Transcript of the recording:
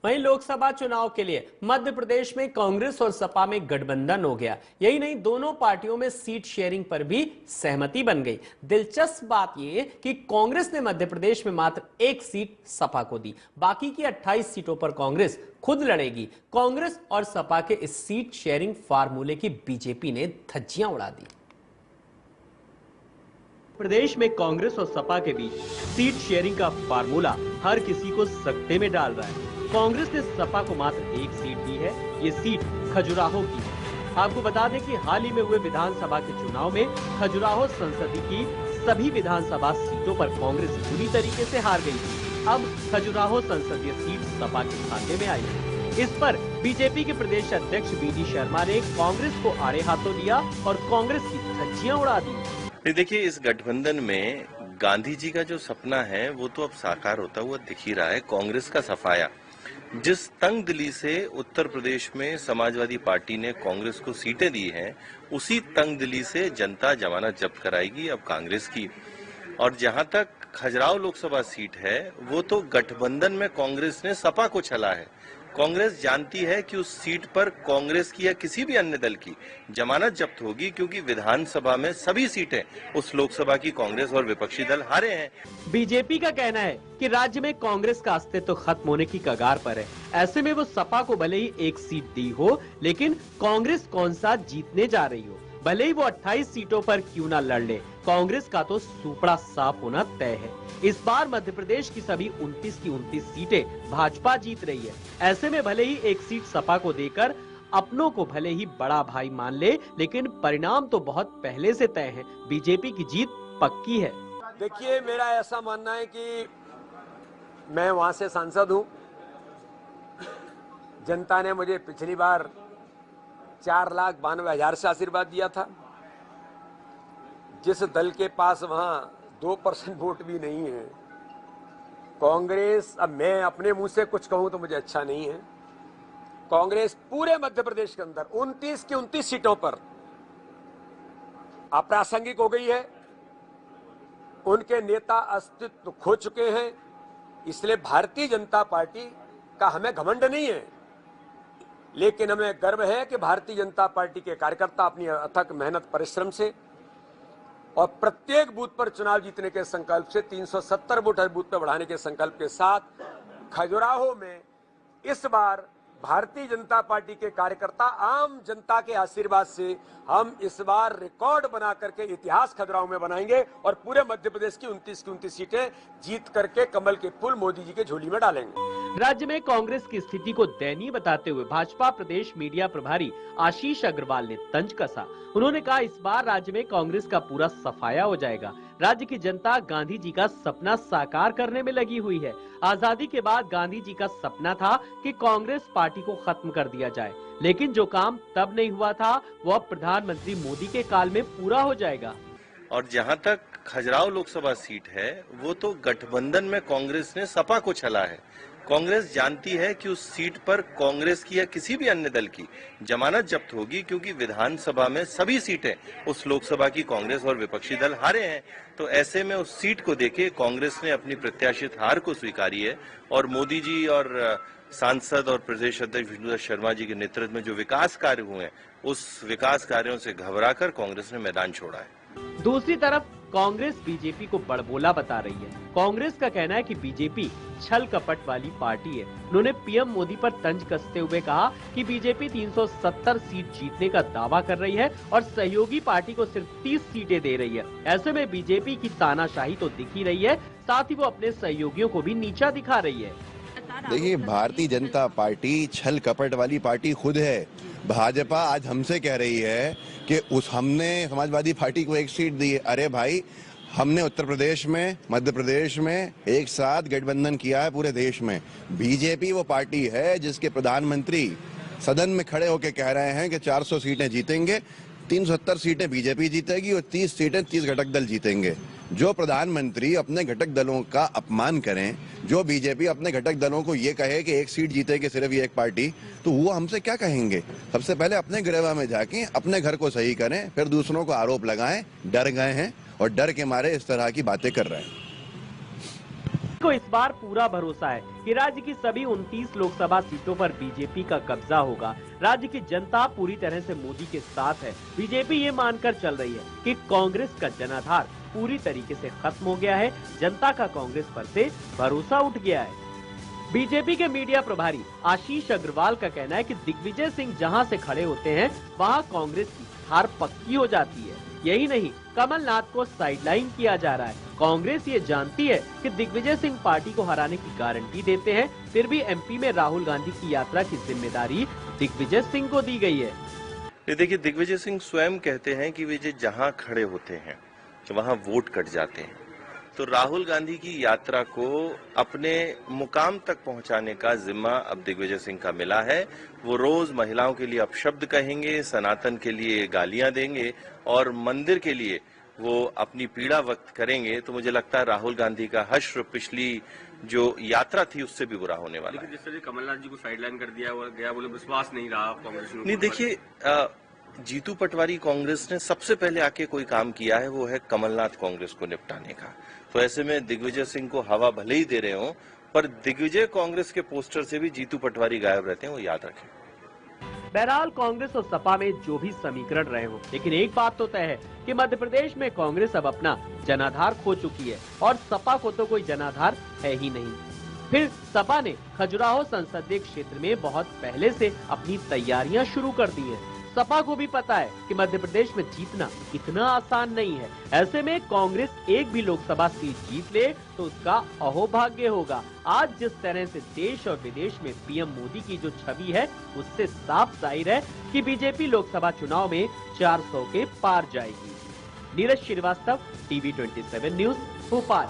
वहीं लोकसभा चुनाव के लिए मध्य प्रदेश में कांग्रेस और सपा में गठबंधन हो गया। यही नहीं, दोनों पार्टियों में सीट शेयरिंग पर भी सहमति बन गई। दिलचस्प बात यह कि कांग्रेस ने मध्य प्रदेश में मात्र एक सीट सपा को दी। बाकी की 28 सीटों पर कांग्रेस खुद लड़ेगी। कांग्रेस और सपा के इस सीट शेयरिंग फार्मूले की बीजेपी ने धज्जियां उड़ा दी। प्रदेश में कांग्रेस और सपा के बीच सीट शेयरिंग का फार्मूला हर किसी को सकते में डाल रहा है। कांग्रेस ने सपा को मात्र एक सीट दी है। ये सीट खजुराहो की है। आपको बता दें कि हाल ही में हुए विधानसभा के चुनाव में खजुराहो संसदीय की सभी विधानसभा सीटों पर कांग्रेस बुरी तरीके से हार गई थी। अब खजुराहो संसदीय सीट सपा के खाते में आई है। इस पर बीजेपी के प्रदेश अध्यक्ष बीडी शर्मा ने कांग्रेस को आड़े हाथों लिया और कांग्रेस की धज्जियां उड़ा दी। देखिए, इस गठबंधन में गांधी जी का जो सपना है वो तो अब साकार होता हुआ दिख ही रहा है। कांग्रेस का सफाया, जिस तंग दिली से उत्तर प्रदेश में समाजवादी पार्टी ने कांग्रेस को सीटें दी हैं, उसी तंग दिली से जनता जमानत जब्त कराएगी अब कांग्रेस की। और जहां तक खजुराहो लोकसभा सीट है, वो तो गठबंधन में कांग्रेस ने सपा को छला है। कांग्रेस जानती है कि उस सीट पर कांग्रेस की या किसी भी अन्य दल की जमानत जब्त होगी, क्योंकि विधानसभा में सभी सीटें उस लोकसभा की कांग्रेस और विपक्षी दल हारे हैं। बीजेपी का कहना है कि राज्य में कांग्रेस का अस्तित्व खत्म होने की कगार पर है। ऐसे में वो सपा को भले ही एक सीट दी हो, लेकिन कांग्रेस कौन सा जीतने जा रही हो, भले ही वो 28 सीटों पर क्यों ना लड़ ले, कांग्रेस का तो सुपड़ा साफ होना तय है। इस बार मध्य प्रदेश की सभी 29 की 29 सीटें भाजपा जीत रही है। ऐसे में भले ही एक सीट सपा को देकर अपनों को भले ही बड़ा भाई मान ले, लेकिन परिणाम तो बहुत पहले से तय है। बीजेपी की जीत पक्की है। देखिए, मेरा ऐसा मानना है कि मैं वहां से सांसद हूं। जनता ने मुझे पिछली बार 4,92,000 से आशीर्वाद दिया था। जिस दल के पास वहां 2% वोट भी नहीं है, कांग्रेस, अब मैं अपने मुंह से कुछ कहूं तो मुझे अच्छा नहीं है, कांग्रेस पूरे मध्य प्रदेश के अंदर 29 की 29 सीटों पर अप्रासंगिक हो गई है। उनके नेता अस्तित्व खो चुके हैं। इसलिए भारतीय जनता पार्टी का हमें घमंड नहीं है, लेकिन हमें गर्व है कि भारतीय जनता पार्टी के कार्यकर्ता अपनी अथक मेहनत परिश्रम से और प्रत्येक बूथ पर चुनाव जीतने के संकल्प से 370 वोट हर बूथ पर बढ़ाने के संकल्प के साथ खजुराहो में इस बार भारतीय जनता पार्टी के कार्यकर्ता आम जनता के आशीर्वाद से हम इस बार रिकॉर्ड बना करके इतिहास खजुराहो में बनाएंगे और पूरे मध्य प्रदेश की 29 की 29 सीटें जीत करके कमल के फूल मोदी जी के झोली में डालेंगे। राज्य में कांग्रेस की स्थिति को दयनीय बताते हुए भाजपा प्रदेश मीडिया प्रभारी आशीष अग्रवाल ने तंज कसा। उन्होंने कहा, इस बार राज्य में कांग्रेस का पूरा सफाया हो जाएगा। राज्य की जनता गांधी जी का सपना साकार करने में लगी हुई है। आजादी के बाद गांधी जी का सपना था कि कांग्रेस पार्टी को खत्म कर दिया जाए, लेकिन जो काम तब नहीं हुआ था वो अब प्रधानमंत्री मोदी के काल में पूरा हो जाएगा। और जहां तक खजुराहो लोकसभा सीट है, वो तो गठबंधन में कांग्रेस ने सपा को छला है। कांग्रेस जानती है कि उस सीट पर कांग्रेस की या किसी भी अन्य दल की जमानत जब्त होगी, क्योंकि विधानसभा में सभी सीटें उस लोकसभा की कांग्रेस और विपक्षी दल हारे हैं। तो ऐसे में उस सीट को देके कांग्रेस ने अपनी प्रत्याशित हार को स्वीकारी है और मोदी जी और सांसद और प्रदेश अध्यक्ष विष्णुदत्त शर्मा जी के नेतृत्व में जो विकास कार्य हुए हैं, उस विकास कार्यों से घबराकर कांग्रेस ने मैदान छोड़ा है। दूसरी तरफ कांग्रेस बीजेपी को बड़बोला बता रही है। कांग्रेस का कहना है कि बीजेपी छल कपट वाली पार्टी है। उन्होंने पीएम मोदी पर तंज कसते हुए कहा कि बीजेपी 370 सीट जीतने का दावा कर रही है और सहयोगी पार्टी को सिर्फ 30 सीटें दे रही है। ऐसे में बीजेपी की तानाशाही तो दिख ही रही है, साथ ही वो अपने सहयोगियों को भी नीचा दिखा रही है। देखिए, भारतीय जनता पार्टी छल कपट वाली पार्टी खुद है। भाजपा आज हमसे कह रही है कि हमने समाजवादी पार्टी को एक सीट दी है। अरे भाई, हमने उत्तर प्रदेश में, मध्य प्रदेश में एक साथ गठबंधन किया है पूरे देश में। बीजेपी वो पार्टी है जिसके प्रधानमंत्री सदन में खड़े होकर कह रहे हैं कि 400 सीटें जीतेंगे, 370 सीटें बीजेपी जीतेगी और 30 सीटें 30 घटक दल जीतेंगे। जो प्रधानमंत्री अपने घटक दलों का अपमान करें, जो बीजेपी अपने घटक दलों को ये कहे कि एक सीट जीतेगी सिर्फ ये एक पार्टी, तो वो हमसे क्या कहेंगे? सबसे पहले अपने गिरवा में जाके अपने घर को सही करें, फिर दूसरों को आरोप लगाएं। डर गए हैं और डर के मारे इस तरह की बातें कर रहे हैं। को इस बार पूरा भरोसा है कि राज्य की सभी 29 लोकसभा सीटों पर बीजेपी का कब्जा होगा। राज्य की जनता पूरी तरह से मोदी के साथ है। बीजेपी ये मानकर चल रही है कि कांग्रेस का जनाधार पूरी तरीके से खत्म हो गया है। जनता का कांग्रेस पर से भरोसा उठ गया है। बीजेपी के मीडिया प्रभारी आशीष अग्रवाल का कहना है कि दिग्विजय सिंह जहां से खड़े होते हैं वहां कांग्रेस की हार पक्की हो जाती है। यही नहीं, कमलनाथ को साइडलाइन किया जा रहा है। कांग्रेस ये जानती है कि दिग्विजय सिंह पार्टी को हराने की गारंटी देते हैं, फिर भी एमपी में राहुल गांधी की यात्रा की जिम्मेदारी दिग्विजय सिंह को दी गई है। ये देखिए, दिग्विजय सिंह स्वयं कहते हैं कि वे जहां खड़े होते हैं वहां वोट कट जाते हैं। तो राहुल गांधी की यात्रा को अपने मुकाम तक पहुंचाने का जिम्मा अब दिग्विजय सिंह का मिला है। वो रोज महिलाओं के लिए अपशब्द कहेंगे, सनातन के लिए गालियां देंगे और मंदिर के लिए वो अपनी पीड़ा व्यक्त करेंगे। तो मुझे लगता है राहुल गांधी का हश्र पिछली जो यात्रा थी उससे भी बुरा होने वाला है। जिस तरह कमलनाथ जी को साइडलाइन कर दिया गया, बोले विश्वास नहीं रहा कांग्रेस में। नहीं, देखिए, जीतू पटवारी कांग्रेस ने सबसे पहले आके कोई काम किया है वो है कमलनाथ कांग्रेस को निपटाने का। तो ऐसे में दिग्विजय सिंह को हवा भले ही दे रहे हो, पर दिग्विजय कांग्रेस के पोस्टर से भी जीतू पटवारी गायब रहते हैं, वो याद रखें। बहरहाल कांग्रेस और सपा में जो भी समीकरण रहे हो, लेकिन एक बात तो तय है कि मध्य प्रदेश में कांग्रेस अब अपना जनाधार खो चुकी है और सपा को तो कोई जनाधार है ही नहीं। फिर सपा ने खजुराहो संसदीय क्षेत्र में बहुत पहले से अपनी तैयारियां शुरू कर दी हैं। सपा को भी पता है कि मध्य प्रदेश में जीतना इतना आसान नहीं है। ऐसे में कांग्रेस एक भी लोकसभा सीट जीत ले तो उसका अहोभाग्य होगा। आज जिस तरह से देश और विदेश में पीएम मोदी की जो छवि है, उससे साफ जाहिर है कि बीजेपी लोकसभा चुनाव में 400 के पार जाएगी। Neeraj Srivastava, TV 27 news, Bhopal.